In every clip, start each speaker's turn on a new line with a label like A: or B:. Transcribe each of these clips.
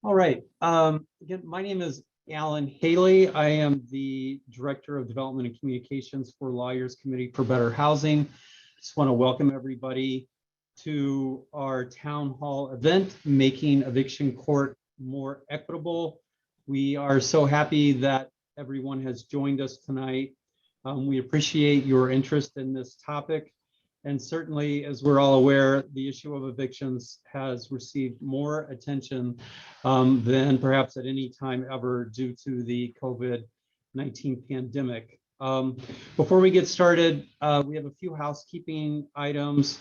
A: All right. Again, my name is Alan Haley. I am the Director of Development and Communications for Lawyers Committee for Better Housing. Just want to welcome everybody to our town hall event, Making Eviction Court More Equitable. We are so happy that everyone has joined us tonight. We appreciate your interest in this topic. And certainly, as we're all aware, the issue of evictions has received more attention than perhaps at any time ever due to the COVID-19 pandemic. Before we get started, we have a few housekeeping items.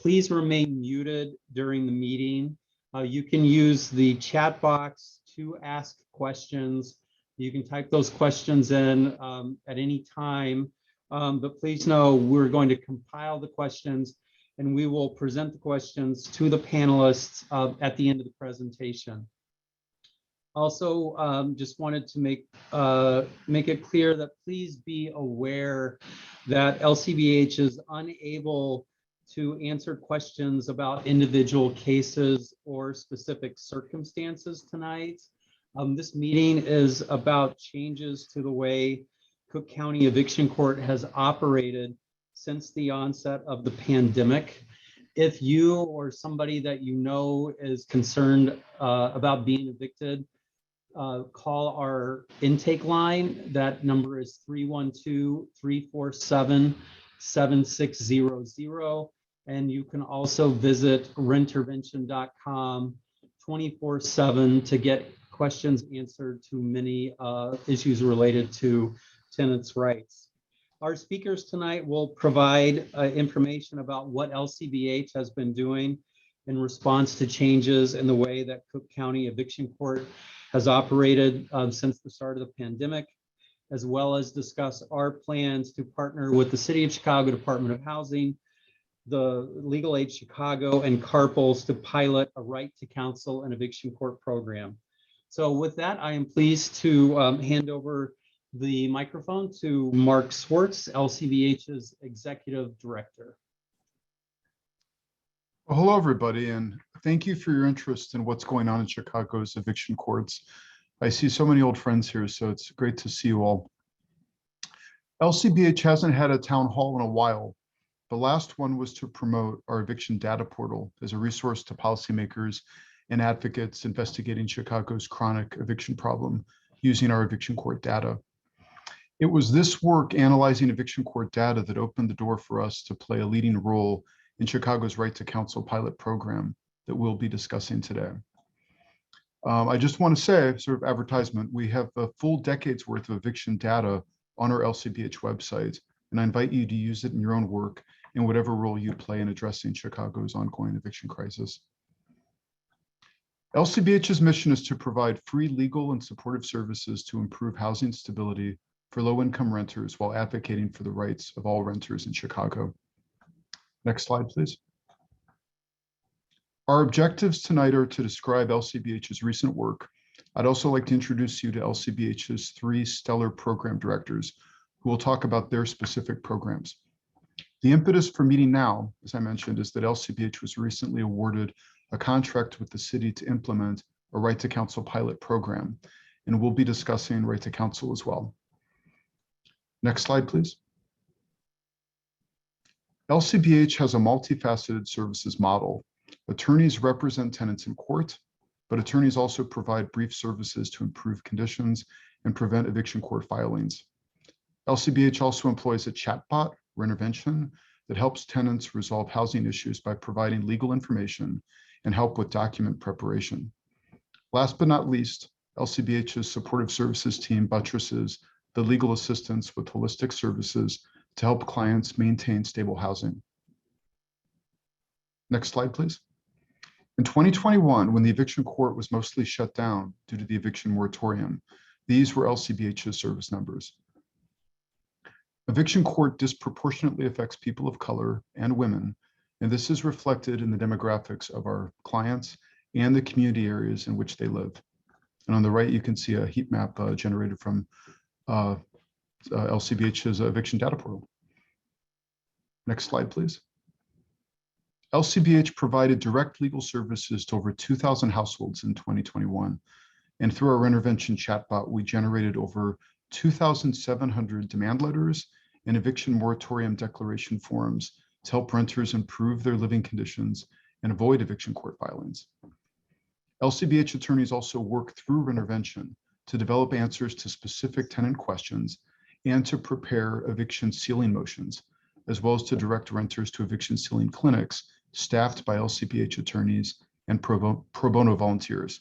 A: Please remain muted during the meeting. You can use the chat box to ask questions. You can type those questions in at any time. But please know we're going to compile the questions and we will present the questions to the panelists at the end of the presentation. Also, just wanted to make it clear that please be aware that LCBH is unable to answer questions about individual cases or specific circumstances tonight. This meeting is about changes to the way Cook County Eviction Court has operated since the onset of the pandemic. If you or somebody that you know is concerned about being evicted, call our intake line. That number is 312-347-7600. And you can also visit rentervention.com 24/7 to get questions answered to many issues related to tenants' rights. Our speakers tonight will provide information about what LCBH has been doing in response to changes in the way that Cook County Eviction Court has operated since the start of the pandemic, as well as discuss our plans to partner with the City of Chicago Department of Housing, the Legal Aid Chicago, and Carpels to pilot a right to counsel and eviction court program. So with that, I am pleased to hand over the microphone to Mark Swartz, LCBH's Executive Director.
B: Well, hello, everybody, and thank you for your interest in what's going on in Chicago's eviction courts. I see so many old friends here, so it's great to see you all. LCBH hasn't had a town hall in a while. The last one was to promote our eviction data portal as a resource to policymakers and advocates investigating Chicago's chronic eviction problem using our eviction court data. It was this work analyzing eviction court data that opened the door for us to play a leading role in Chicago's Right to Counsel pilot program that we'll be discussing today. I just want to say, sort of advertisement, we have a full decade's worth of eviction data on our LCBH website, and I invite you to use it in your own work in whatever role you play in addressing Chicago's ongoing eviction crisis. LCBH's mission is to provide free legal and supportive services to improve housing stability for low-income renters while advocating for the rights of all renters in Chicago. Next slide, please. Our objectives tonight are to describe LCBH's recent work. I'd also like to introduce you to LCBH's 3 stellar program directors who will talk about their specific programs. The impetus for meeting now, as I mentioned, is that LCBH was recently awarded a contract with the city to implement a Right to Counsel pilot program, and we'll be discussing Right to Counsel as well. Next slide, please. LCBH has a multifaceted services model. Attorneys represent tenants in court, but attorneys also provide brief services to improve conditions and prevent eviction court filings. LCBH also employs a chatbot, Rentervention, that helps tenants resolve housing issues by providing legal information and help with document preparation. Last but not least, LCBH's supportive services team buttresses the legal assistance with holistic services to help clients maintain stable housing. Next slide, please. In 2021, when the eviction court was mostly shut down due to the eviction moratorium, these were LCBH's service numbers. Eviction court disproportionately affects people of color and women, and this is reflected in the demographics of our clients and the community areas in which they live. And on the right, you can see a heat map generated from LCBH's eviction data portal. Next slide, please. LCBH provided direct legal services to over 2,000 households in 2021. And through our Rentervention chatbot, we generated over 2,700 demand letters and eviction moratorium declaration forms to help renters improve their living conditions and avoid eviction court filings. LCBH attorneys also work through Rentervention to develop answers to specific tenant questions and to prepare eviction sealing motions, as well as to direct renters to eviction sealing clinics staffed by LCBH attorneys and pro bono volunteers.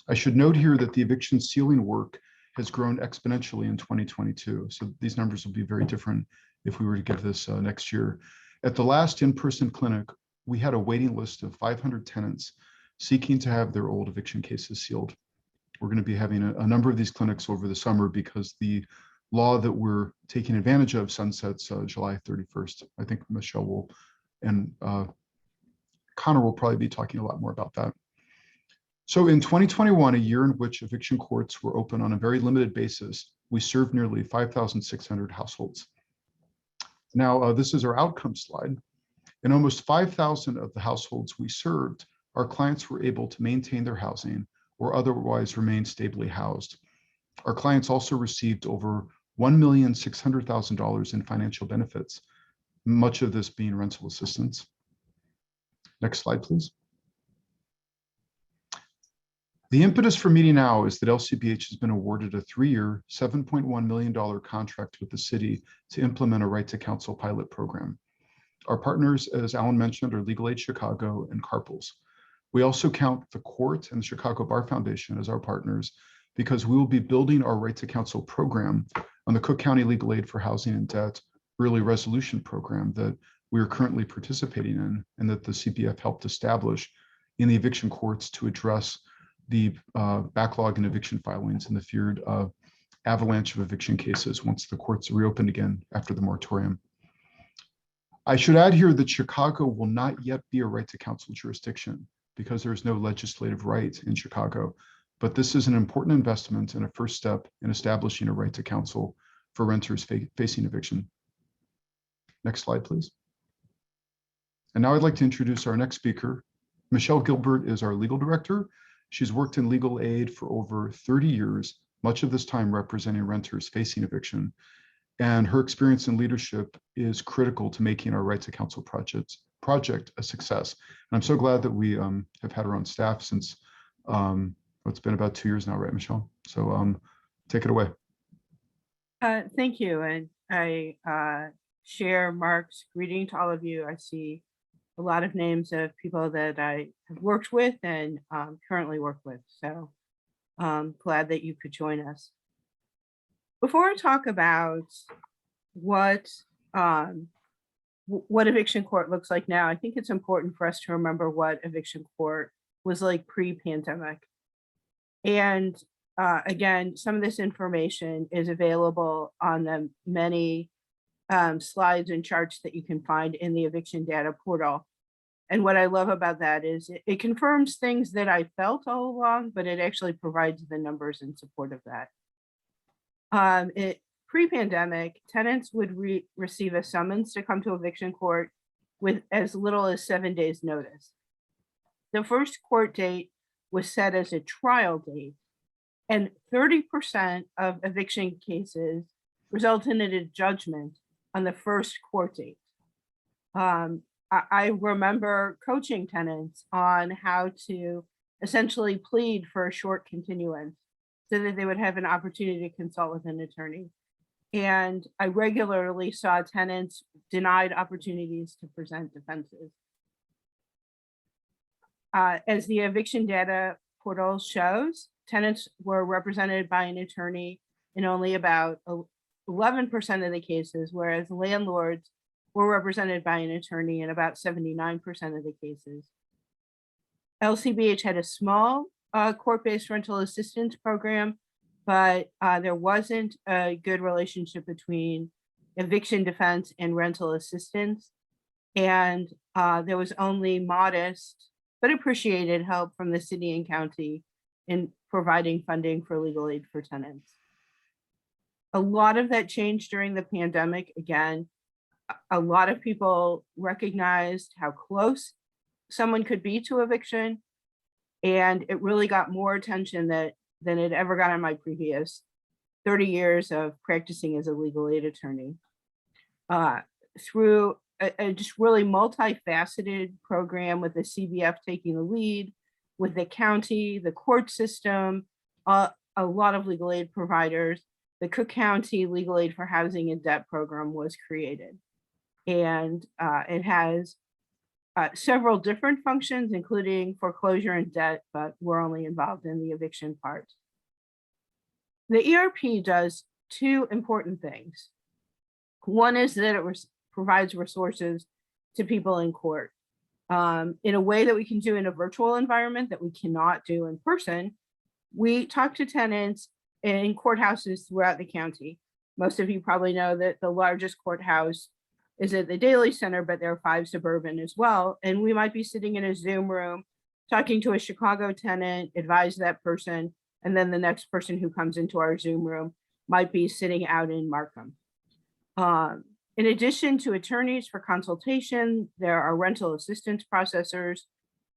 B: I should note here that the eviction sealing work has grown exponentially in 2022. So these numbers will be very different if we were to give this next year. At the last in-person clinic, we had a waiting list of 500 tenants seeking to have their old eviction cases sealed. We're going to be having a number of these clinics over the summer because the law that we're taking advantage of sunsets July 31st. I think Michelle will, and Conor will probably be talking a lot more about that. So in 2021, a year in which eviction courts were open on a very limited basis, we served nearly 5,600 households. Now, this is our outcome slide. In almost 5,000 of the households we served, our clients were able to maintain their housing or otherwise remain stably housed. Our clients also received over $1,600,000 in financial benefits, much of this being rental assistance. Next slide, please. The impetus for meeting now is that LCBH has been awarded a 3-year, $7.1 million contract with the city to implement a right to counsel pilot program. Our partners, as Alan mentioned, are Legal Aid Chicago and Carpels. We also count the court and the Chicago Bar Foundation as our partners because we will be building our right to counsel program on the Cook County Legal Aid for Housing and Debt early resolution program that we are currently participating in and that the CPF helped establish in the eviction courts to address the backlog in eviction filings and the feared avalanche of eviction cases once the courts reopened again after the moratorium. I should add here that Chicago will not yet be a right to counsel jurisdiction because there is no legislative right in Chicago, but this is an important investment and a first step in establishing a right to counsel for renters facing eviction. Next slide, please. And now I'd like to introduce our next speaker. Michelle Gilbert is our legal director. She's worked in legal aid for over 30 years, much of this time representing renters facing eviction. And her experience in leadership is critical to making our right to counsel project a success. And I'm so glad that we have had her on staff since it's been about 2 years now, right, Michelle? So take it away.
C: Thank you. And I share Mark's greeting to all of you. I see a lot of names of people that I have worked with and currently work with. So glad that you could join us. Before I talk about what eviction court looks like now, I think it's important for us to remember what eviction court was like pre-pandemic. And again, some of this information is available on the many slides and charts that you can find in the eviction data portal. And what I love about that is it confirms things that I felt all along, but it actually provides the numbers in support of that. Pre-pandemic, tenants would receive a summons to come to eviction court with as little as 7 days notice. The first court date was set as a trial date, and 30% of eviction cases result in a judgment on the first court date. I remember coaching tenants on how to essentially plead for a short continuance so that they would have an opportunity to consult with an attorney. And I regularly saw tenants denied opportunities to present defenses. As the eviction data portal shows, tenants were represented by an attorney in only about 11% of the cases, whereas landlords were represented by an attorney in about 79% of the cases. LCBH had a small court-based rental assistance program, but there wasn't a good relationship between eviction defense and rental assistance. And there was only modest but appreciated help from the city and county in providing funding for legal aid for tenants. A lot of that changed during the pandemic. Again, a lot of people recognized how close someone could be to eviction, and it really got more attention than it ever got in my previous 30 years of practicing as a legal aid attorney. Through a just really multifaceted program with the CBF taking the lead, with the county, the court system, a lot of legal aid providers, the Cook County Legal Aid for Housing and Debt program was created. And it has several different functions, including foreclosure and debt, but we're only involved in the eviction part. The ERP does two important things. One is that it provides resources to people in court in a way that we can do in a virtual environment that we cannot do in person. We talk to tenants in courthouses throughout the county. Most of you probably know that the largest courthouse is at the Daily Center, but there are 5 suburban as well. And we might be sitting in a Zoom room, talking to a Chicago tenant, advise that person, and then the next person who comes into our Zoom room might be sitting out in Markham. In addition to attorneys for consultation, there are rental assistance processors.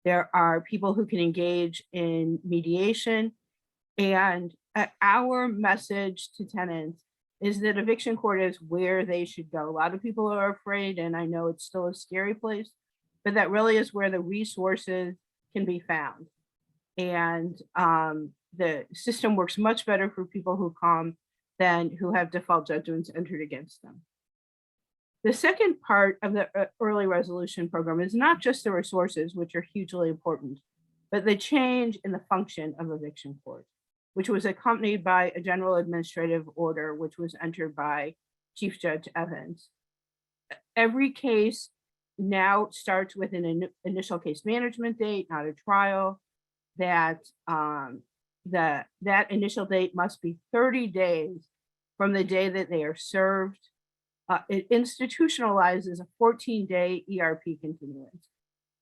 C: There are people who can engage in mediation. And our message to tenants is that eviction court is where they should go. A lot of people are afraid, and I know it's still a scary place, but that really is where the resources can be found. And the system works much better for people who come than who have default judgments entered against them. The second part of the early resolution program is not just the resources, which are hugely important, but the change in the function of eviction court, which was accompanied by a general administrative order, which was entered by Chief Judge Evans. Every case now starts with an initial case management date, not a trial. That initial date must be 30 days from the day that they are served. It institutionalizes a 14-day ERP continuance,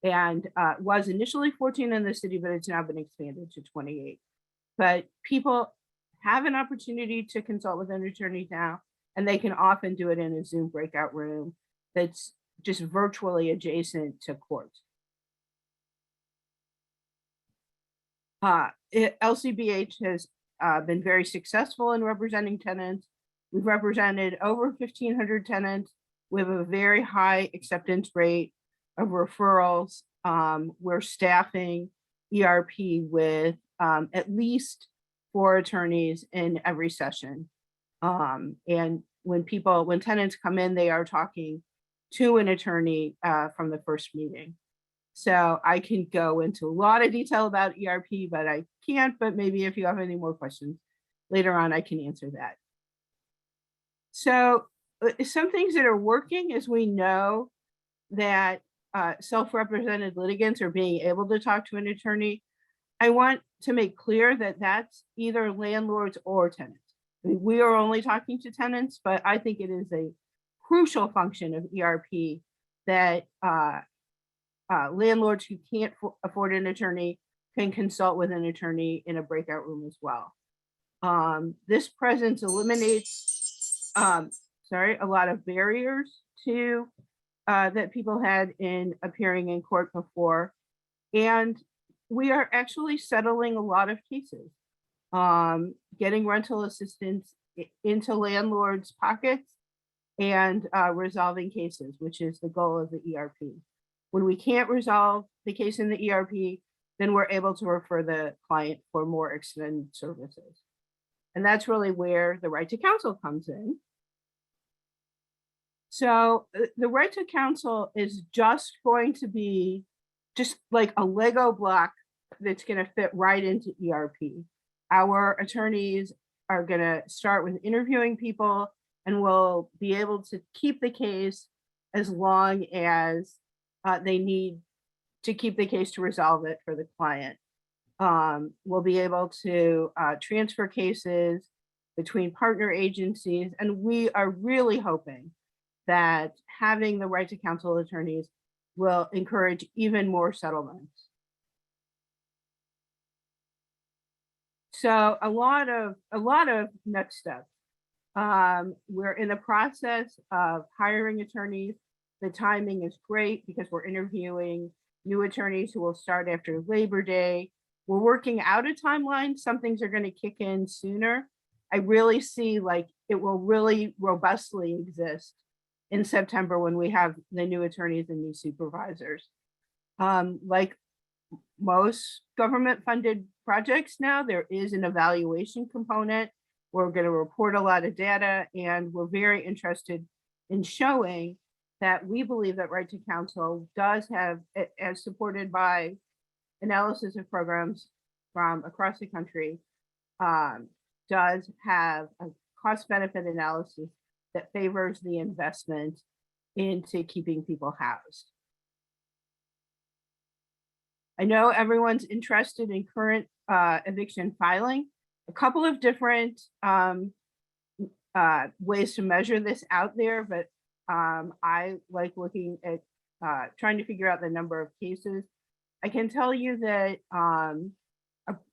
C: and was initially 14 in the city, but it's now been expanded to 28. But people have an opportunity to consult with an attorney now, and they can often do it in a Zoom breakout room that's just virtually adjacent to court. LCBH has been very successful in representing tenants. We've represented over 1,500 tenants with a very high acceptance rate of referrals. We're staffing ERP with at least 4 attorneys in every session. And when tenants come in, they are talking to an attorney from the first meeting. So I can go into a lot of detail about ERP, but I can't. But maybe if you have any more questions later on, I can answer that. So some things that are working is we know that self-represented litigants are being able to talk to an attorney. I want to make clear that that's either landlords or tenants. I mean, we are only talking to tenants, but I think it is a crucial function of ERP that landlords who can't afford an attorney can consult with an attorney in a breakout room as well. This presence eliminates a lot of barriers to that people had in appearing in court before. And we are actually settling a lot of cases, getting rental assistance into landlords' pockets and resolving cases, which is the goal of the ERP. When we can't resolve the case in the ERP, then we're able to refer the client for more extended services. And that's really where the right to counsel comes in. So the right to counsel is just going to be just like a Lego block that's going to fit right into ERP. Our attorneys are going to start with interviewing people, and will be able to keep the case as long as they need to keep the case to resolve it for the client. We'll be able to transfer cases between partner agencies, and we are really hoping that having the right to counsel attorneys will encourage even more settlements. So a lot of next steps. We're in the process of hiring attorneys. The timing is great because we're interviewing new attorneys who will start after Labor Day. We're working out a timeline. Some things are going to kick in sooner. I really see like it will really robustly exist in September when we have the new attorneys and new supervisors. Like most government funded projects now, there is an evaluation component. We're going to report a lot of data, and we're very interested in showing that we believe that Right to Counsel does have, as supported by analysis of programs from across the country, does have a cost benefit analysis that favors the investment into keeping people housed. I know everyone's interested in current eviction filing. A couple of different ways to measure this out there, but I like looking at trying to figure out the number of cases. I can tell you that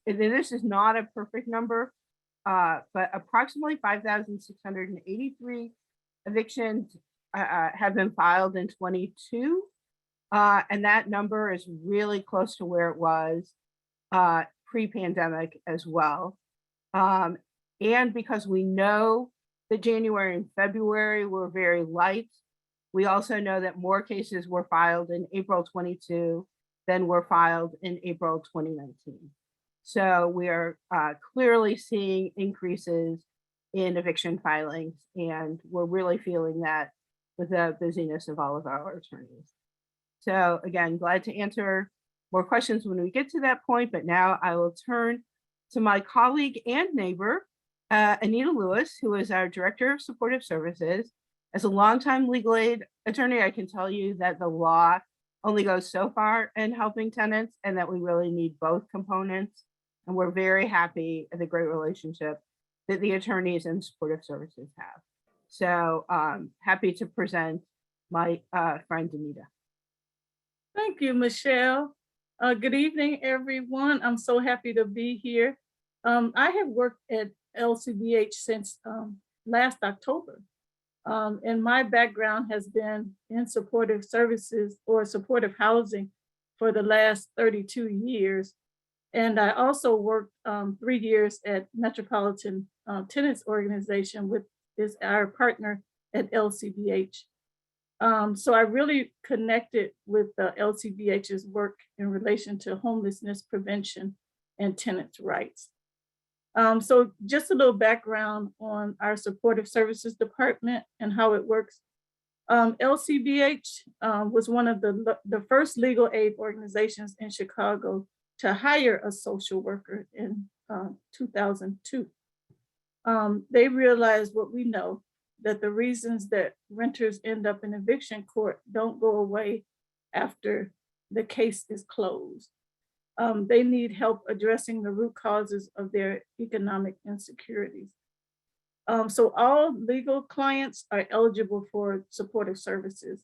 C: this is not a perfect number, but approximately 5,683 evictions have been filed in 22. And that number is really close to where it was pre-pandemic as well. And because we know that January and February were very light, we also know that more cases were filed in April 22 than were filed in April 2019. So we are clearly seeing increases in eviction filings, and we're really feeling that with the busyness of all of our attorneys. So again, glad to answer more questions when we get to that point, but now I will turn to my colleague and neighbor, Anita Lewis, who is our Director of Supportive Services. As a longtime legal aid attorney, I can tell you that the law only goes so far in helping tenants and that we really need both components. And we're very happy at the great relationship that the attorneys and supportive services have. So happy to present my friend Anita.
D: Thank you, Michelle. Good evening, everyone. I'm so happy to be here. I have worked at LCBH since last October. And my background has been in supportive services or supportive housing for the last 32 years. And I also worked 3 years at Metropolitan Tenants Organization, which is our partner at LCBH. So I really connected with the LCBH's work in relation to homelessness prevention and tenants' rights. So just a little background on our supportive services department and how it works. LCBH was one of the first legal aid organizations in Chicago to hire a social worker in 2002. They realized what we know, that the reasons that renters end up in eviction court don't go away after the case is closed. They need help addressing the root causes of their economic insecurities. So all legal clients are eligible for supportive services,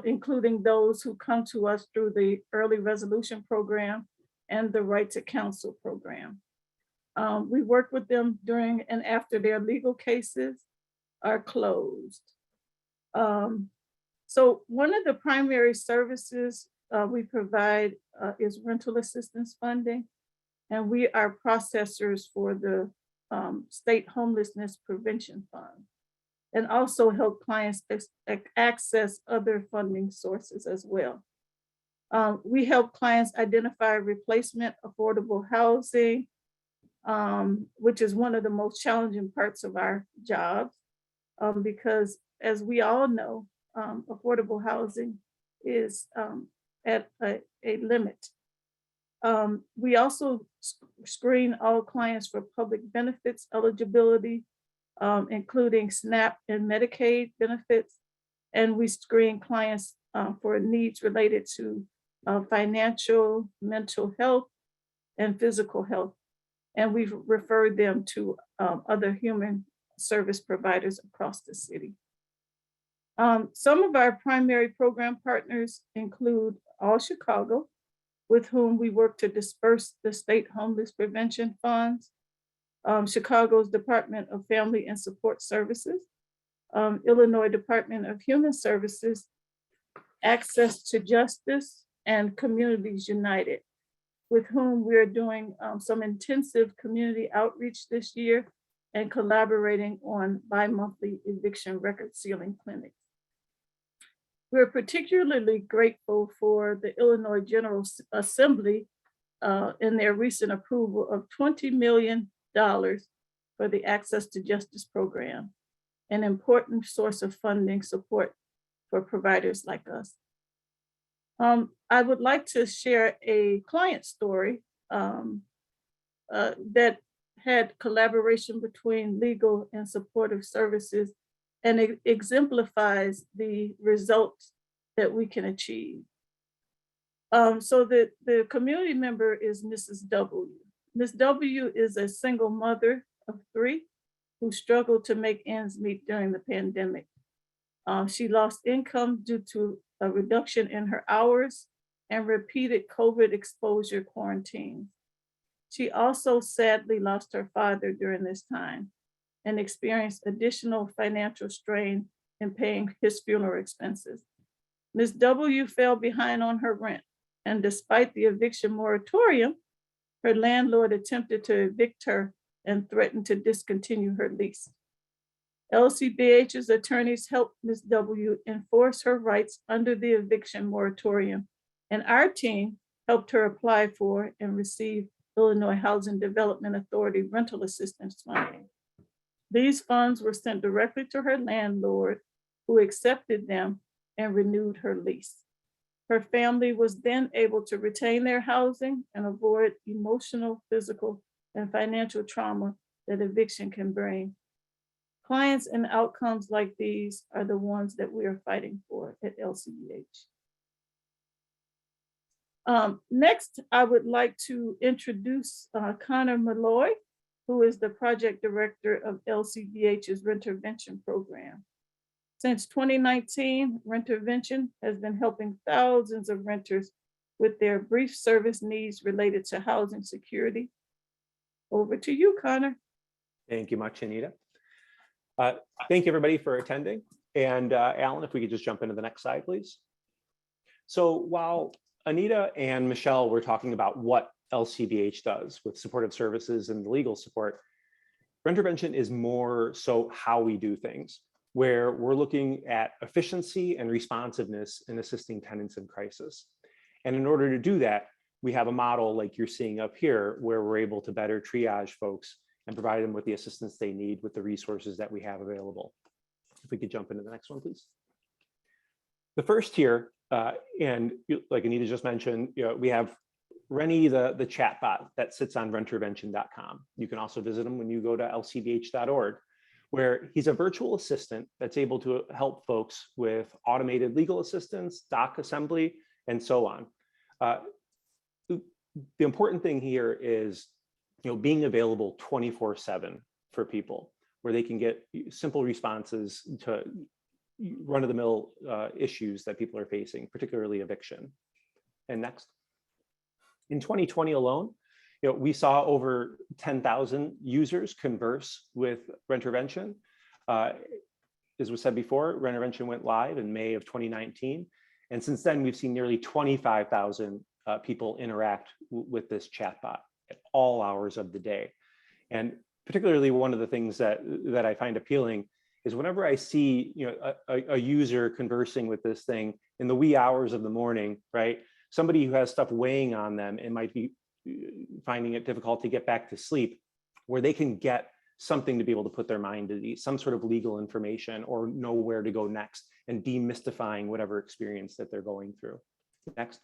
D: including those who come to us through the early resolution program and the Right to Counsel program. We work with them during and after their legal cases are closed. So one of the primary services we provide is rental assistance funding, and we are processors for the State Homelessness Prevention Fund, and also help clients access other funding sources as well. We help clients identify replacement affordable housing, which is one of the most challenging parts of our jobs, because as we all know, affordable housing is at a limit. We also screen all clients for public benefits eligibility, including SNAP and Medicaid benefits. And we screen clients for needs related to financial, mental health, and physical health. And we've referred them to other human service providers across the city. Some of our primary program partners include All Chicago, with whom we work to disperse the state homeless prevention funds. Chicago's Department of Family and Support Services, Illinois Department of Human Services, Access to Justice, and Communities United, with whom we're doing some intensive community outreach this year and collaborating on bi-monthly eviction record sealing clinics. We're particularly grateful for the Illinois General Assembly in their recent approval of $20 million for the Access to Justice program, an important source of funding support for providers like us. I would like to share a client story that had collaboration between legal and supportive services, and it exemplifies the results that we can achieve. So the community member is Mrs. W. Ms. W is a single mother of 3 who struggled to make ends meet during the pandemic. She lost income due to a reduction in her hours and repeated COVID exposure quarantines. She also sadly lost her father during this time and experienced additional financial strain in paying his funeral expenses. Ms. W fell behind on her rent, and despite the eviction moratorium, her landlord attempted to evict her and threatened to discontinue her lease. LCBH's attorneys helped Ms. W enforce her rights under the eviction moratorium, and our team helped her apply for and receive Illinois Housing Development Authority rental assistance funding. These funds were sent directly to her landlord, who accepted them and renewed her lease. Her family was then able to retain their housing and avoid emotional, physical, and financial trauma that eviction can bring. Clients and outcomes like these are the ones that we are fighting for at LCBH. Next, I would like to introduce Conor Malloy, who is the project director of LCBH's Rentervention program. Since 2019, Rentervention has been helping thousands of renters with their brief service needs related to housing security. Over to you, Conor.
E: Thank you much, Anita. Thank you, everybody, for attending. And Alan, if we could just jump into the next slide, please. So while Anita and Michelle were talking about what LCBH does with supportive services and the legal support, Rentervention is more so how we do things, where we're looking at efficiency and responsiveness in assisting tenants in crisis. And in order to do that, we have a model like you're seeing up here, where we're able to better triage folks and provide them with the assistance they need with the resources that we have available. If we could jump into the next one, please. The first here, and like Anita just mentioned, we have Rennie, the chatbot that sits on rentervention.com. You can also visit him when you go to lcbh.org, where he's a virtual assistant that's able to help folks with automated legal assistance, doc assembly, and so on. The important thing here is being available 24/7 for people, where they can get simple responses to run-of-the-mill issues that people are facing, particularly eviction. And next. In 2020 alone, we saw over 10,000 users converse with Rentervention. As was said before, Rentervention went live in May of 2019. And since then, we've seen nearly 25,000 people interact with this chatbot at all hours of the day. And particularly one of the things that I find appealing is whenever I see a user conversing with this thing in the wee hours of the morning, right? Somebody who has stuff weighing on them and might be finding it difficult to get back to sleep, where they can get something to be able to put their mind at ease, some sort of legal information, or know where to go next, and demystifying whatever experience that they're going through. Next.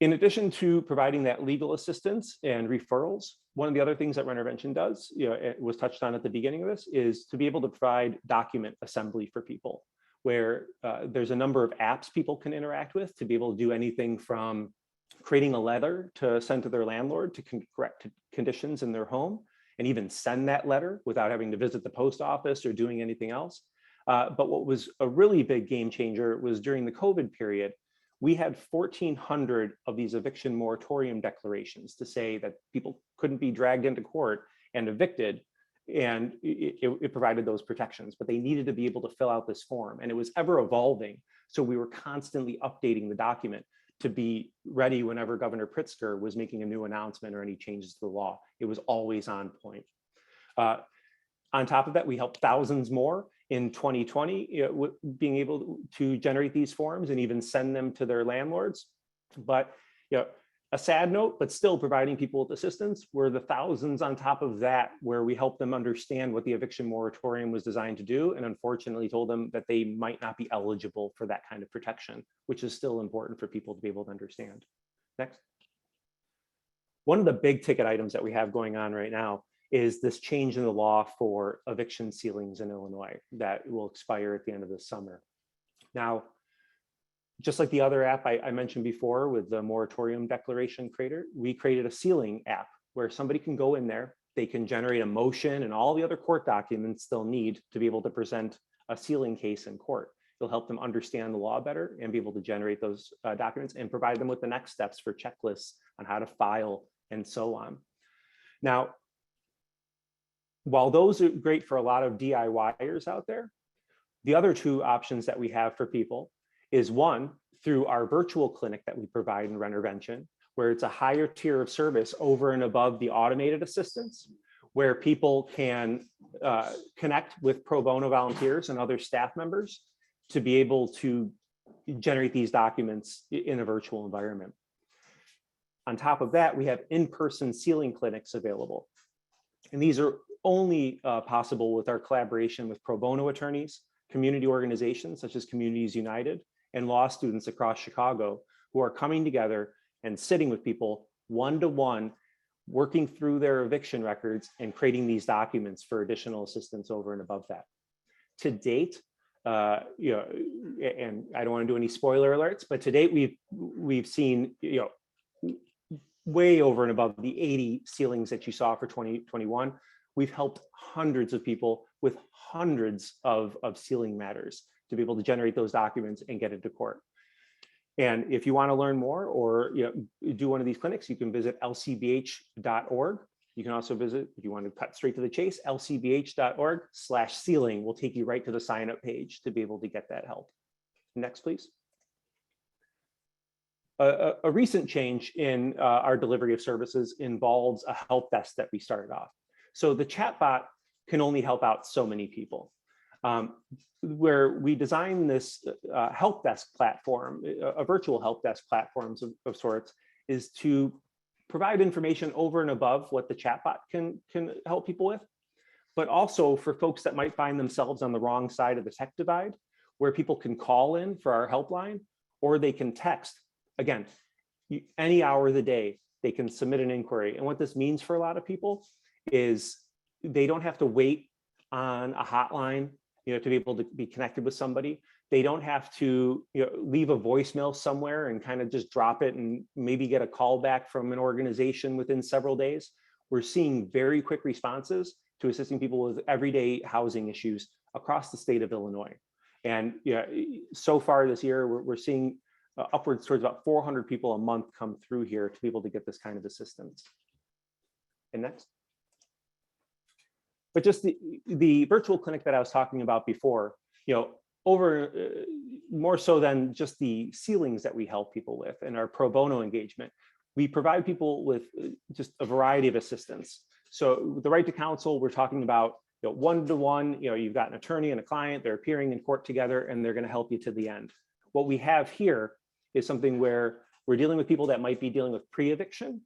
E: In addition to providing that legal assistance and referrals, one of the other things that Rentervention does, it was touched on at the beginning of this, is to be able to provide document assembly for people, where there's a number of apps people can interact with to be able to do anything from creating a letter to send to their landlord to correct conditions in their home, and even send that letter without having to visit the post office or doing anything else. But what was a really big game changer was during the COVID period, we had 1,400 of these eviction moratorium declarations to say that people couldn't be dragged into court and evicted, and it provided those protections, but they needed to be able to fill out this form, and it was ever evolving. So we were constantly updating the document to be ready whenever Governor Pritzker was making a new announcement or any changes to the law. It was always on point. On top of that, we helped thousands more in 2020, being able to generate these forms and even send them to their landlords. But a sad note, but still providing people with assistance, were the thousands on top of that, where we helped them understand what the eviction moratorium was designed to do, and unfortunately told them that they might not be eligible for that kind of protection, which is still important for people to be able to understand. Next. One of the big ticket items that we have going on right now is this change in the law for eviction ceilings in Illinois that will expire at the end of the summer. Now, just like the other app I mentioned before with the moratorium declaration creator, we created a ceiling app where somebody can go in there, they can generate a motion and all the other court documents they'll need to be able to present a ceiling case in court. It'll help them understand the law better and be able to generate those documents and provide them with the next steps for checklists on how to file and so on. Now, while those are great for a lot of DIYers out there, the other two options that we have for people is one, through our virtual clinic that we provide in Rentervention, where it's a higher tier of service over and above the automated assistance, where people can connect with pro bono volunteers and other staff members to be able to generate these documents in a virtual environment. On top of that, we have in-person ceiling clinics available. And these are only possible with our collaboration with pro bono attorneys, community organizations such as Communities United, and law students across Chicago who are coming together and sitting with people one-to-one, working through their eviction records and creating these documents for additional assistance over and above that. To date, and I don't want to do any spoiler alerts, but to date we've seen way over and above the 80 ceilings that you saw for 2021. We've helped hundreds of people with hundreds of ceiling matters to be able to generate those documents and get it to court. And if you want to learn more or do one of these clinics, you can visit lcbh.org. You can also visit, if you want to cut straight to the chase, lcbh.org/ceiling will take you right to the sign up page to be able to get that help. Next, please. A recent change in our delivery of services involves a help desk that we started off. So the chatbot can only help out so many people. Where we designed this help desk platform, a virtual help desk platform of sorts, is to provide information over and above what the chatbot can help people with, but also for folks that might find themselves on the wrong side of the tech divide, where people can call in for our helpline, or they can text. Again, any hour of the day, they can submit an inquiry. And what this means for a lot of people is they don't have to wait on a hotline to be able to be connected with somebody. They don't have to leave a voicemail somewhere and kind of just drop it and maybe get a call back from an organization within several days. We're seeing very quick responses to assisting people with everyday housing issues across the state of Illinois. And so far this year, we're seeing upwards towards about 400 people a month come through here to be able to get this kind of assistance. And next. But just the virtual clinic that I was talking about before, over more so than just the ceilings that we help people with and our pro bono engagement, we provide people with just a variety of assistance. So the right to counsel, we're talking about one-to-one, you've got an attorney and a client, they're appearing in court together and they're going to help you to the end. What we have here is something where we're dealing with people that might be dealing with pre-eviction,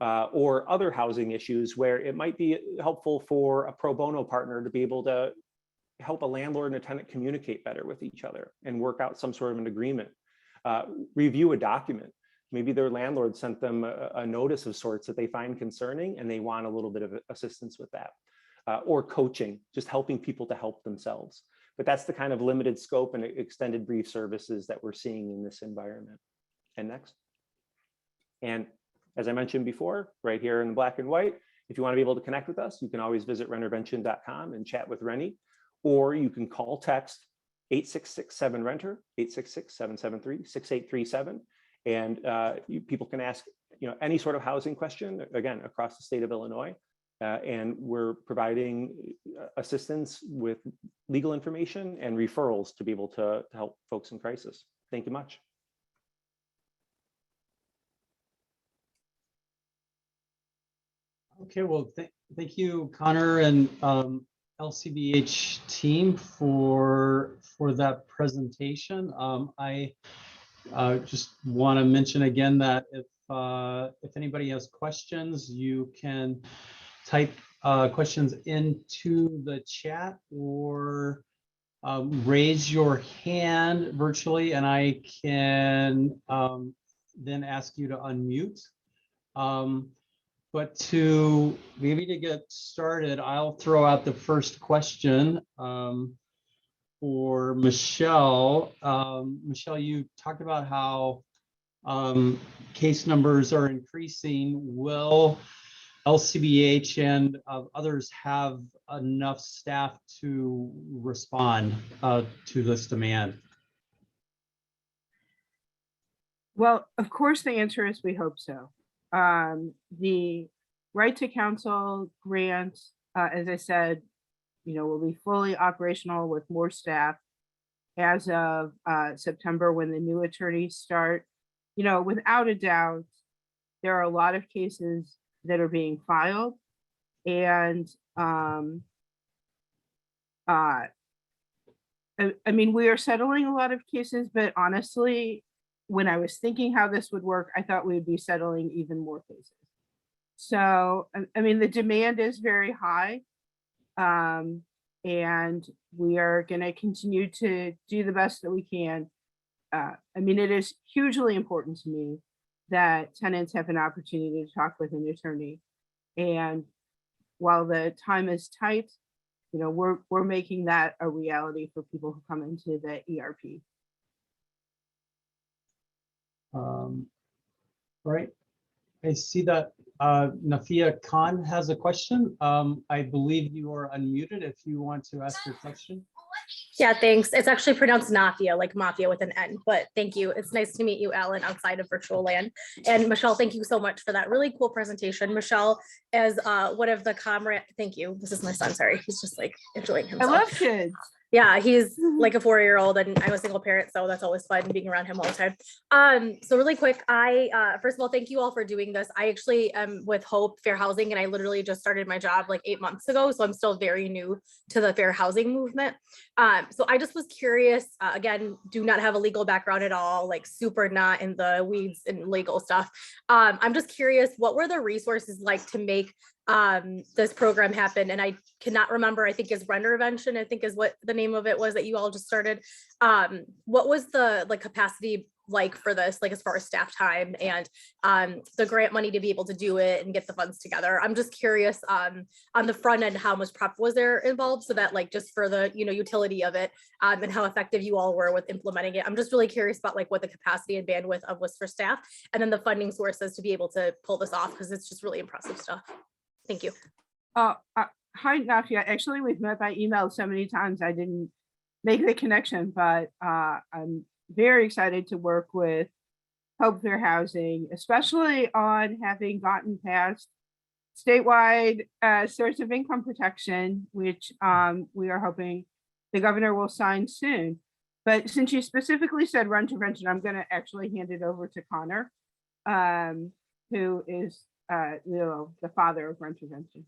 E: or other housing issues where it might be helpful for a pro bono partner to be able to help a landlord and a tenant communicate better with each other and work out some sort of an agreement. Review a document. Maybe their landlord sent them a notice of sorts that they find concerning and they want a little bit of assistance with that. Or coaching, just helping people to help themselves. But that's the kind of limited scope and extended brief services that we're seeing in this environment. And next. And as I mentioned before, right here in black and white, if you want to be able to connect with us, you can always visit rentervention.com and chat with Rennie, or you can call, text, 8667-RENTER, 866-773-6837. And people can ask any sort of housing question, again, across the state of Illinois. And we're providing assistance with legal information and referrals to be able to help folks in crisis. Thank you much.
A: Okay, well, thank you, Connor and LCBH team for that presentation. I just want to mention again that if anybody has questions, you can type questions into the chat or raise your hand virtually, and I can then ask you to unmute. But to get started, I'll throw out the first question for Michelle. Michelle, you talked about how case numbers are increasing. Will LCBH and others have enough staff to respond to this demand?
C: Well, of course, the answer is we hope so. The right to counsel grant, as I said, will be fully operational with more staff as of September when the new attorneys start. Without a doubt, there are a lot of cases that are being filed, and we are settling a lot of cases, but honestly, when I was thinking how this would work, I thought we would be settling even more cases. So, the demand is very high, and we are going to continue to do the best that we can. It is hugely important to me that tenants have an opportunity to talk with an attorney. And while the time is tight, we're making that a reality for people who come into the ERP.
A: Right. I see that Nafia Khan has a question. I believe you are unmuted if you want to ask your question.
F: Yeah, thanks. It's actually pronounced Nafia, like mafia with an N, but thank you. It's nice to meet you, Alan, outside of virtual land. And Michelle, thank you so much for that really cool presentation. Michelle, as one of the thank you. This is my son, sorry. He's just like enjoying himself.
C: I love kids.
F: Yeah, he's like a 4-year-old and I'm a single parent, so that's always fun being around him all the time. So really quick, I first of all, thank you all for doing this. I actually am with Hope Fair Housing, and I literally just started my job like 8 months ago, so I'm still very new to the fair housing movement. So I just was curious, again, do not have a legal background at all, like super not in the weeds and legal stuff. I'm just curious, what were the resources like to make this program happened? And I cannot remember, I think is Rentervention, I think is what the name of it was that you all just started. What was the capacity like for this, like as far as staff time and the grant money to be able to do it and get the funds together? I'm just curious on the front end, how much prep was there involved, so that like just for the utility of it and how effective you all were with implementing it. I'm just really curious about like what the capacity and bandwidth of was for staff, and then the funding sources to be able to pull this off, because it's just really impressive stuff. Thank you.
C: Hi, Nafia. Actually, we've met by email so many times I didn't make the connection, but I'm very excited to work with Hope Fair Housing, especially on having gotten past statewide source of income protection, which we are hoping the governor will sign soon. But since you specifically said Rentervention, I'm going to actually hand it over to Conor, who is the father of Rentervention.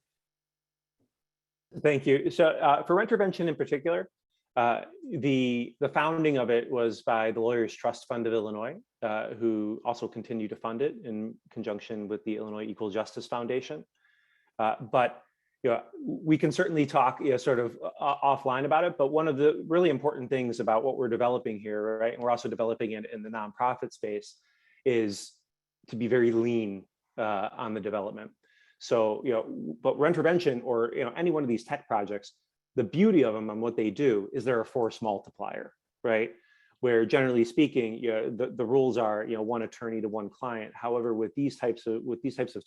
E: Thank you. So for Rentervention in particular, the founding of it was by the Lawyers Trust Fund of Illinois, who also continue to fund it in conjunction with the Illinois Equal Justice Foundation. But we can certainly talk sort of offline about it. But one of the really important things about what we're developing here, right, and we're also developing it in the nonprofit space, is to be very lean on the development. So, but Rentervention or any one of these tech projects, the beauty of them and what they do is they're a force multiplier, right? Where generally speaking, the rules are one attorney to one client. However, with these types of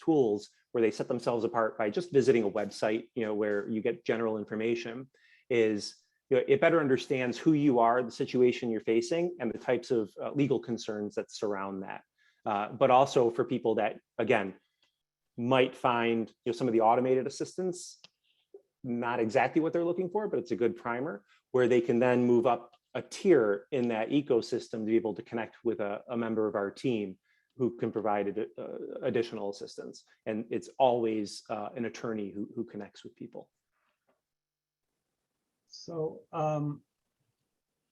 E: tools, where they set themselves apart by just visiting a website, where you get general information, is it better understands who you are, the situation you're facing, and the types of legal concerns that surround that. But also for people that, again, might find some of the automated assistance not exactly what they're looking for, but it's a good primer where they can then move up a tier in that ecosystem to be able to connect with a member of our team who can provide additional assistance. And it's always an attorney who connects with people.
A: So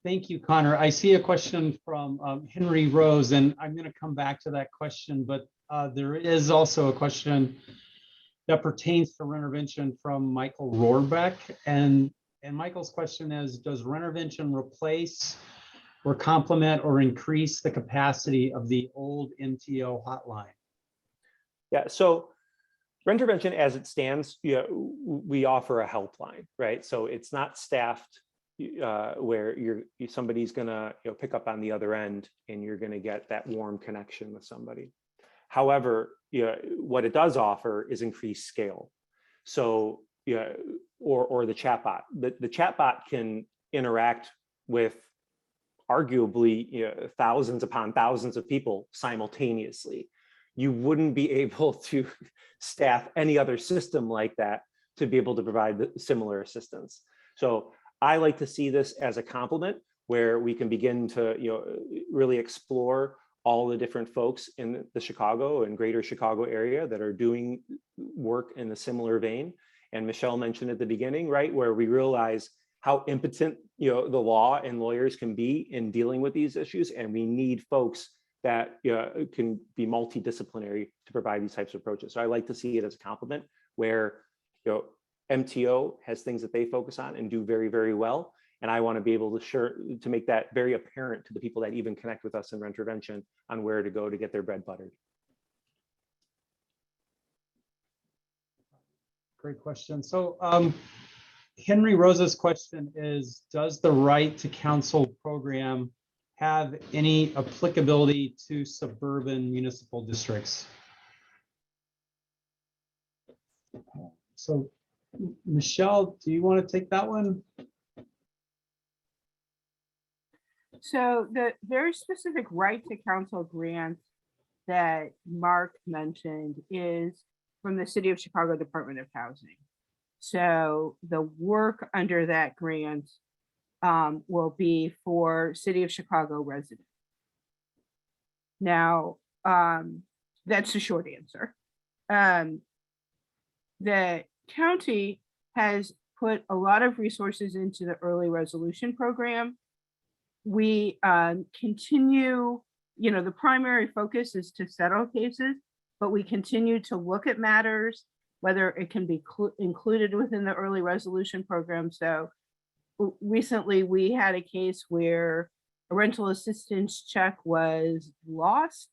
A: thank you, Conor. I see a question from Henry Rose, and I'm going to come back to that question, but there is also a question that pertains to Rentervention from Michael Rohrbeck. And Michael's question is, does Rentervention replace or complement or increase the capacity of the old MTO hotline?
E: Yeah, so Rentervention as it stands, we offer a helpline, right? So it's not staffed where somebody's gonna pick up on the other end and you're gonna get that warm connection with somebody. However, what it does offer is increased scale. So, or the chatbot. The chatbot can interact with arguably thousands upon thousands of people simultaneously. You wouldn't be able to staff any other system like that to be able to provide similar assistance. So I like to see this as a complement where we can begin to really explore all the different folks in the Chicago and greater Chicago area that are doing work in a similar vein. And Michelle mentioned at the beginning, right, where we realize how impotent the law and lawyers can be in dealing with these issues, and we need folks that can be multidisciplinary to provide these types of approaches. So I like to see it as a complement where MTO has things that they focus on and do very, very well. And I want to be able to make that very apparent to the people that even connect with us in Rentervention on where to go to get their bread buttered.
A: Great question. So Henry Rose's question is, does the right to counsel program have any applicability to suburban municipal districts? So Michelle, do you want to take that one?
C: So the very specific right to counsel grant that Mark mentioned is from the City of Chicago Department of Housing. So the work under that grant will be for City of Chicago residents. Now, that's the short answer. The county has put a lot of resources into the early resolution program. We continue, the primary focus is to settle cases, but we continue to look at matters, whether it can be included within the early resolution program. So recently we had a case where a rental assistance check was lost.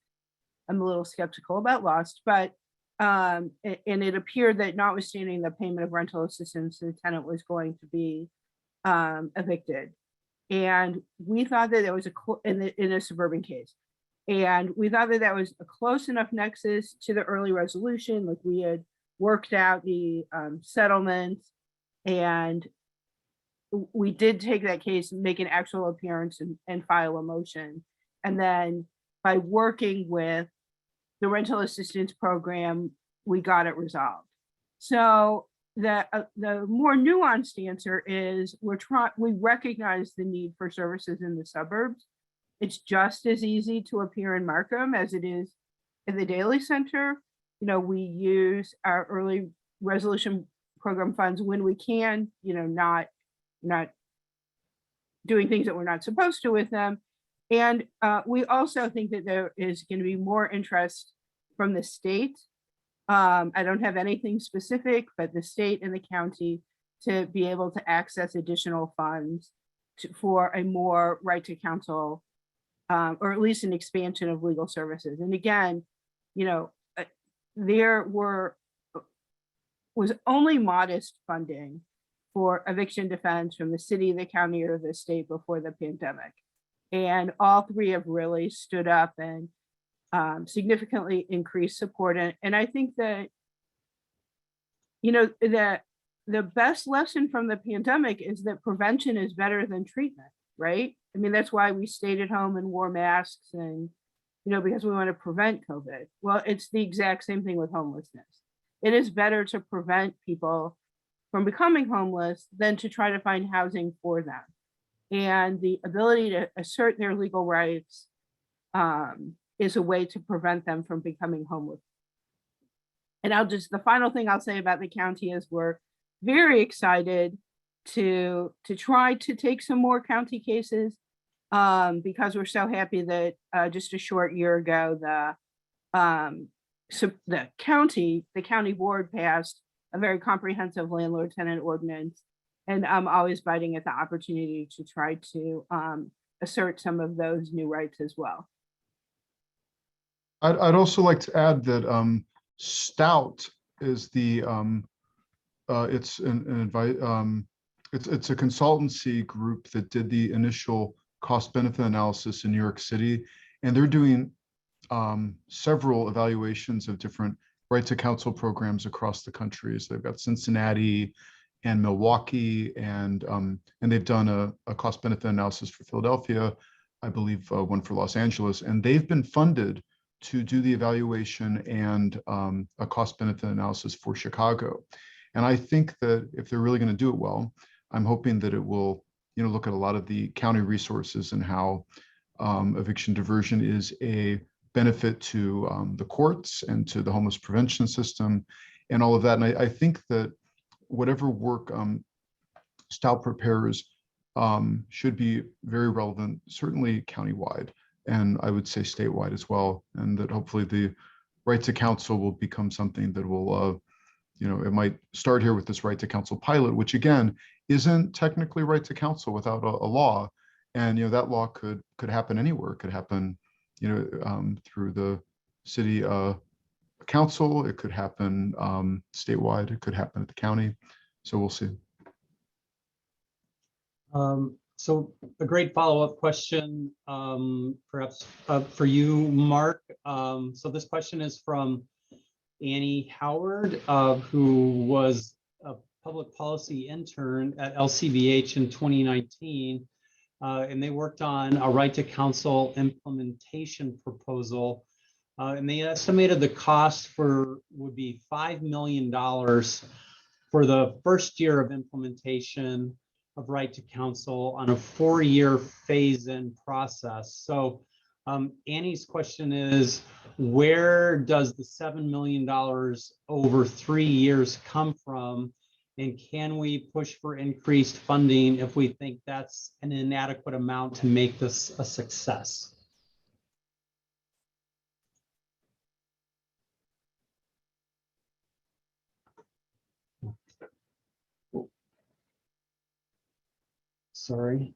C: I'm a little skeptical about lost, but and it appeared that notwithstanding the payment of rental assistance, the tenant was going to be evicted. And we thought that there was in a suburban case. And we thought that that was a close enough nexus to the early resolution, like we had worked out the settlement, and we did take that case and make an actual appearance and file a motion. And then by working with the rental assistance program, we got it resolved. So the more nuanced answer is we recognize the need for services in the suburbs. It's just as easy to appear in Markham as it is in the Daily Center. We use our early resolution program funds when we can, not doing things that we're not supposed to with them. And we also think that there is going to be more interest from the state. I don't have anything specific, but the state and the county to be able to access additional funds for a more right to counsel, or at least an expansion of legal services. And again, there was only modest funding for eviction defense from the city, the county, or the state before the pandemic. And all three have really stood up and significantly increased support. And I think that, that the best lesson from the pandemic is that prevention is better than treatment, right? I mean, that's why we stayed at home and wore masks and, because we want to prevent COVID. Well, it's the exact same thing with homelessness. It is better to prevent people from becoming homeless than to try to find housing for them. And the ability to assert their legal rights is a way to prevent them from becoming homeless. And the final thing I'll say about the county is we're very excited to try to take some more county cases because we're so happy that just a short year ago, the county board passed a very comprehensive landlord tenant ordinance. And I'm always biting at the opportunity to try to assert some of those new rights as well.
B: I'd also like to add that Stout is the it's it's a consultancy group that did the initial cost benefit analysis in New York City, and they're doing several evaluations of different right to counsel programs across the country. So they've got Cincinnati and Milwaukee, and they've done a cost benefit analysis for Philadelphia, I believe one for Los Angeles, and they've been funded to do the evaluation and a cost benefit analysis for Chicago. And I think that if they're really going to do it well, I'm hoping that it will, look at a lot of the county resources and how eviction diversion is a benefit to the courts and to the homeless prevention system and all of that. And I think that whatever work Stout prepares should be very relevant, certainly countywide, and I would say statewide as well. And that hopefully the right to counsel will become something that will, it might start here with this right to counsel pilot, which again, isn't technically right to counsel without a law. And, that law could happen anywhere. It could happen, through the city council. It could happen statewide. It could happen at the county. So we'll see.
A: So a great follow-up question, perhaps for you, Mark. So this question is from Annie Howard, who was a public policy intern at LCBH in 2019. And they worked on a right to counsel implementation proposal. And they estimated the cost would be $5 million for the first year of implementation of right to counsel on a 4-year phase-in process. So Annie's question is, where does the $7 million over 3 years come from? And can we push for increased funding if we think that's an inadequate amount to make this a success? Sorry.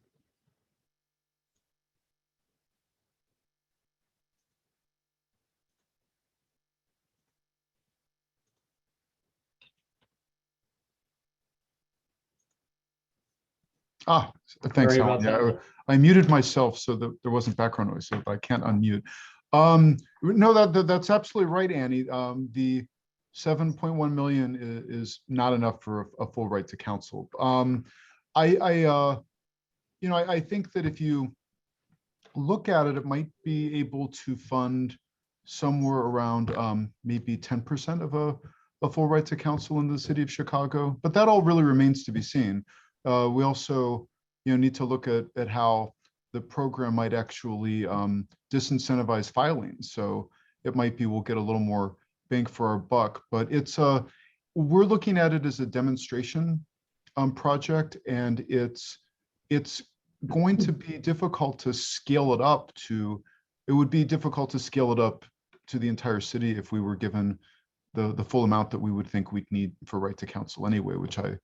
B: Thanks,
A: Sorry
B: Alan.
A: about
B: Yeah,
A: that.
B: I muted myself so that there wasn't background noise, so I can't unmute. No, that's absolutely right, Annie. The 7.1 million is not enough for a full right to counsel. I think that if you look at it, it might be able to fund somewhere around maybe 10% of a full right to counsel in the city of Chicago, but that all really remains to be seen. We also, need to look at how the program might actually disincentivize filing. So it might be we'll get a little more bang for our buck, but we're looking at it as a demonstration project, and it's going to be difficult to scale it up to. It would be difficult to scale it up to the entire city if we were given the full amount that we would think we'd need for right to counsel anyway, which at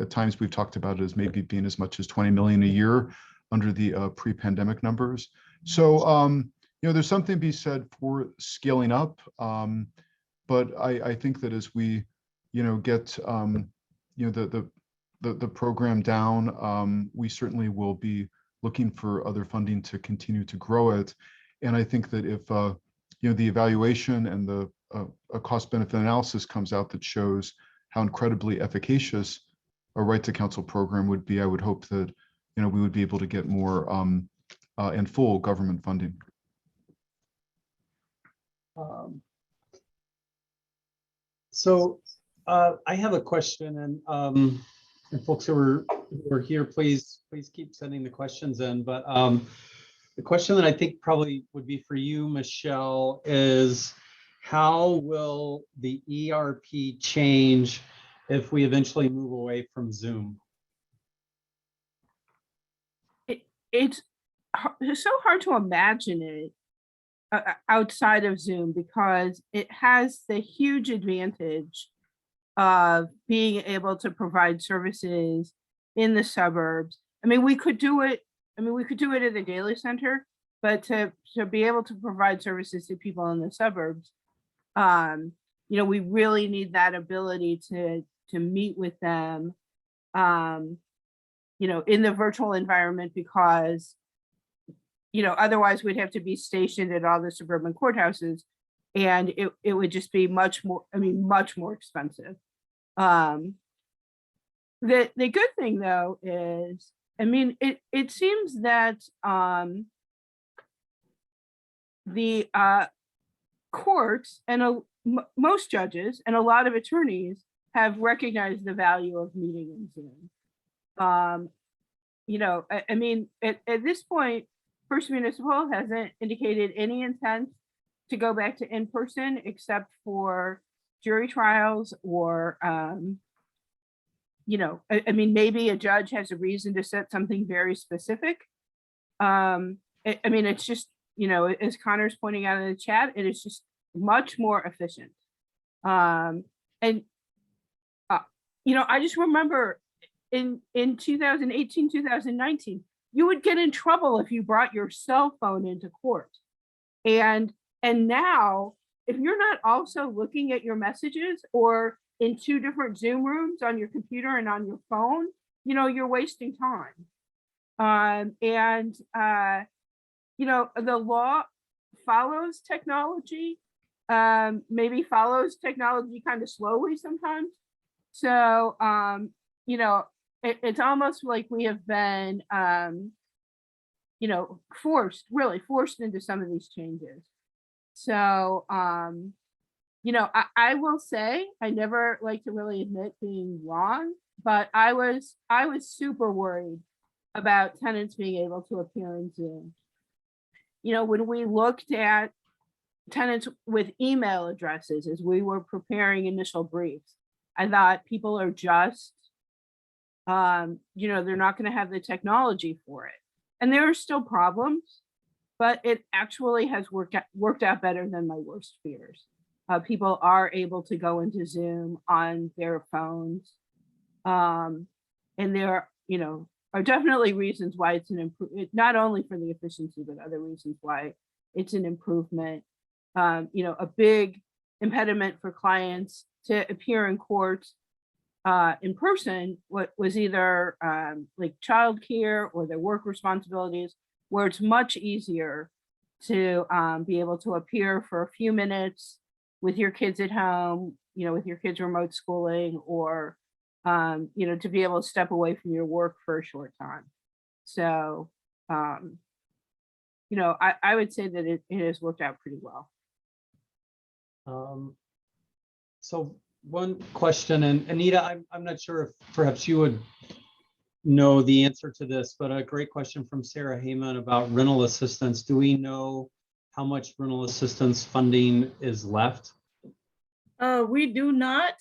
B: times we've talked about it as maybe being as much as 20 million a year under the pre-pandemic numbers. So, there's something to be said for scaling up. But I think that as we, get, the program down, we certainly will be looking for other funding to continue to grow it. And I think that if, the evaluation and a cost benefit analysis comes out that shows how incredibly efficacious a right to counsel program would be, I would hope that, we would be able to get more and full government funding.
A: So I have a question, and folks who are here, please keep sending the questions in. But the question that I think probably would be for you, Michelle, is how will the ERP change if we eventually move away from Zoom?
C: It's so hard to imagine it outside of Zoom because it has the huge advantage of being able to provide services in the suburbs. I mean, we could do it. I mean, we could do it at the Daily Center, but to be able to provide services to people in the suburbs, we really need that ability to meet with them, in the virtual environment because, otherwise we'd have to be stationed at all the suburban courthouses and it would just be much more expensive. The good thing though is, it seems that the courts and most judges and a lot of attorneys have recognized the value of meeting in Zoom. At this point, First Municipal hasn't indicated any intent to go back to in-person except for jury trials or, maybe a judge has a reason to set something very specific. It's just, as Connor's pointing out in the chat, it is just much more efficient. I just remember in 2018, 2019, you would get in trouble if you brought your cell phone into court. And now, if you're not also looking at your messages or in two different Zoom rooms on your computer and on your phone, you're wasting time. The law follows technology, maybe follows technology kind of slowly sometimes. So, it's almost like we have been, forced into some of these changes. So, I will say, I never like to really admit being wrong, but I was super worried about tenants being able to appear in Zoom. When we looked at tenants with email addresses as we were preparing initial briefs, I thought people are just, they're not going to have the technology for it. And there are still problems, but it actually has worked out better than my worst fears. People are able to go into Zoom on their phones. And there, are definitely reasons why it's an improvement, not only for the efficiency, but other reasons why it's an improvement. A big impediment for clients to appear in court in person was either like childcare or their work responsibilities, where it's much easier to be able to appear for a few minutes with your kids at home, with your kids remote schooling, or to be able to step away from your work for a short time. So, I would say that it has worked out pretty well.
A: So one question, and Anita, I'm not sure if perhaps you would know the answer to this, but a great question from Sarah Heyman about rental assistance. Do we know how much rental assistance funding is left?
D: We do not.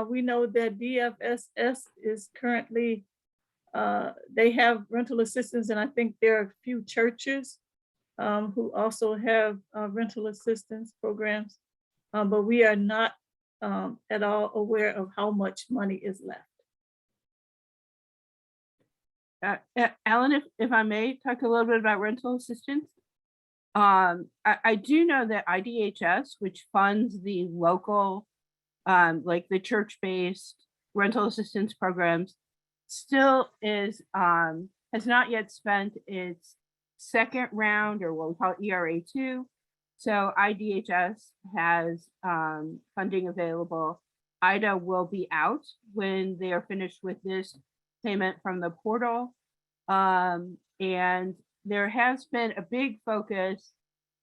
D: We know that DFSS is currently, they have rental assistance, and I think there are a few churches who also have rental assistance programs, but we are not at all aware of how much money is left.
C: Alan, if I may talk a little bit about rental assistance. I do know that IDHS, which funds the local, like the church-based rental assistance programs, still is has not yet spent its second round, or what we call ERA2. So IDHS has funding available Ida will be out when they are finished with this payment from the portal. And there has been a big focus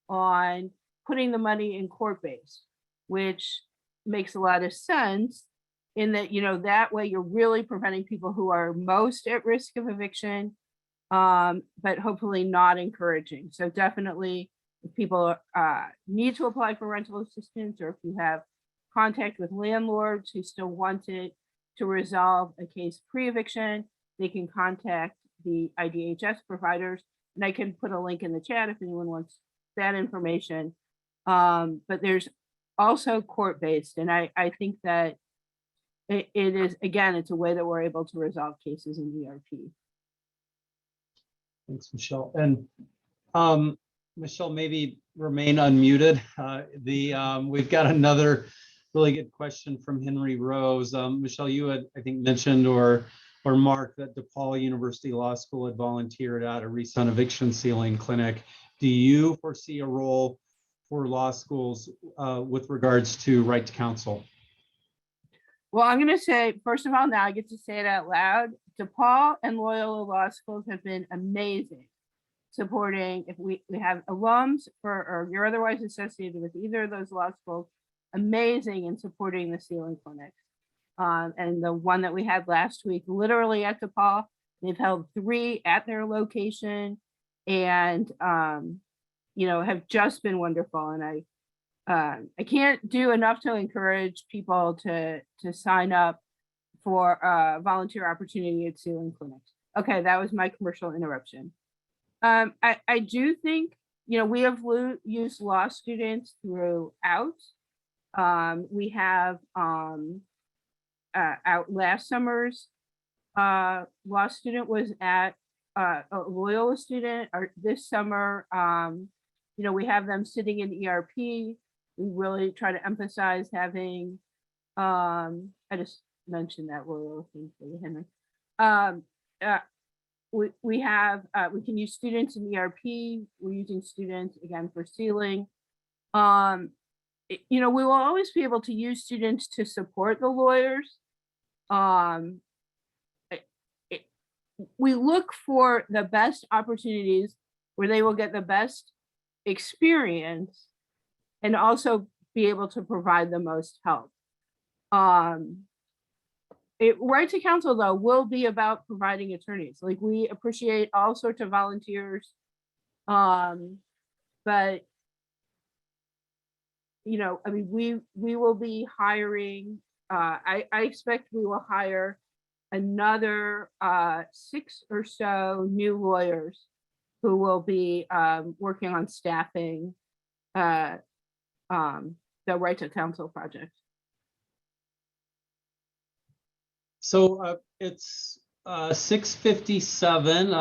C: on putting the money in court-based, which makes a lot of sense in that, that way you're really preventing people who are most at risk of eviction, but hopefully not encouraging. So definitely if people need to apply for rental assistance, or if you have contact with landlords who still wanted to resolve a case pre-eviction, they can contact the IDHS providers. And I can put a link in the chat if anyone wants that information. But there's also court-based. And I think that it is, again, it's a way that we're able to resolve cases in ERP.
A: Thanks, Michelle. And Michelle, maybe remain unmuted. We've got another really good question from Henry Rose. Michelle, you had, I think, mentioned or marked that DePaul University Law School had volunteered at a recent eviction sealing clinic. Do you foresee a role for law schools with regards to right to counsel?
C: Well, I'm going to say, first of all, now I get to say it out loud. DePaul and Loyola Law Schools have been amazing supporting, if we have alums or you're otherwise associated with either of those law schools, amazing in supporting the sealing clinics. And the one that we had last week, literally at DePaul, they've held 3 at their location and, have just been wonderful. And I can't do enough to encourage people to sign up for a volunteer opportunity at sealing clinics. Okay, that was my commercial interruption. I do think, we have used law students throughout. We have out last summer's law student was at a Loyola student, or this summer, we have them sitting in ERP. We really try to emphasize having, I just mentioned that Loyola thing for you, Henry. We can use students in ERP. We're using students again for sealing. We will always be able to use students to support the lawyers. We look for the best opportunities where they will get the best experience and also be able to provide the most help. Right to counsel, though, will be about providing attorneys. Like, we appreciate all sorts of volunteers, but we will be hiring. I expect we will hire another 6 or so new lawyers who will be working on staffing the Right to Counsel project.
A: So it's 6:57,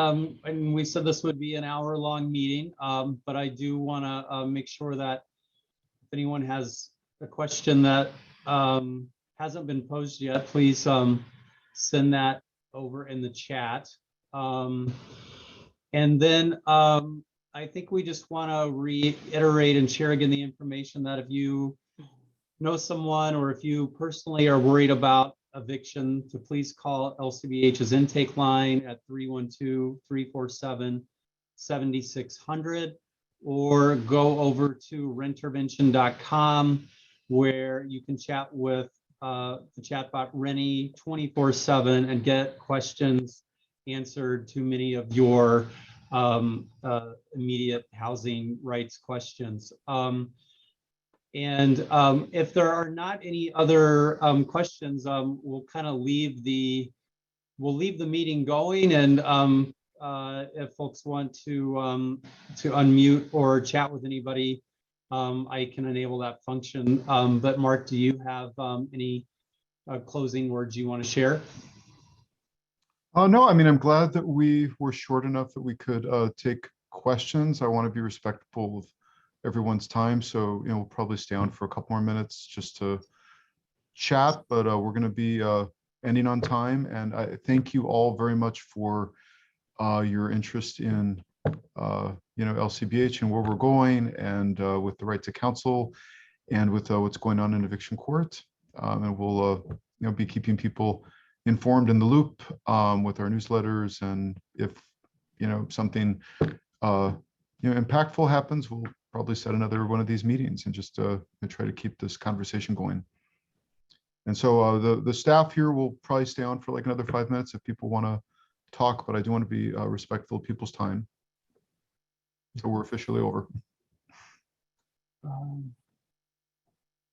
A: and we said this would be an hour-long meeting, but I do want to make sure that if anyone has a question that hasn't been posed yet, please send that over in the chat. And then I think we just want to reiterate and share again the information that if you know someone or if you personally are worried about eviction, to please call LCBH's intake line at 312-347-7600, or go over to rentervention.com, where you can chat with the chatbot Rennie 24/7 and get questions answered to many of your immediate housing rights questions. And if there are not any other questions, we'll kind of leave the meeting going. And if folks want to unmute or chat with anybody, I can enable that function. But Mark, do you have any closing words you want to share?
B: No, I mean, I'm glad that we were short enough that we could take questions. I want to be respectful of everyone's time, so we'll probably stay on for a couple more minutes just to chat, but we're going to be ending on time. And I thank you all very much for your interest in LCBH and where we're going, and with the right to counsel, and with what's going on in eviction court. And we'll be keeping people informed in the loop with our newsletters. And if something impactful happens, we'll probably set another one of these meetings and just try to keep this conversation going. And so the staff here will probably stay on for like another 5 minutes if people want to talk, but I do want to be respectful of people's time. So we're officially over.